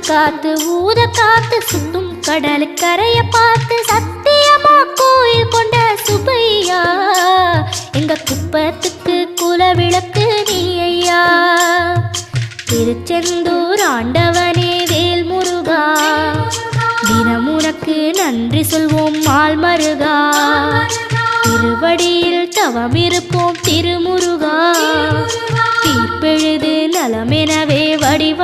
காத்து ஊத காத்து சுத்தும் கடலுக்கரைய பார்த்து சத்தியமா கோயில் கொண்ட சுப்பையா எங்க குப்பத்துக்கு குலவிளக்கு நீ ஐயா. திருச்செந்தூர் ஆண்டவனே வேல் முருகா தினம் உனக்கு நன்றி சொல்வோம் மால் மருகா. திருவடியில் தவம் இருப்போம் திருமுருகா தீர்ப்பெழுது நலமெனவே வடிவ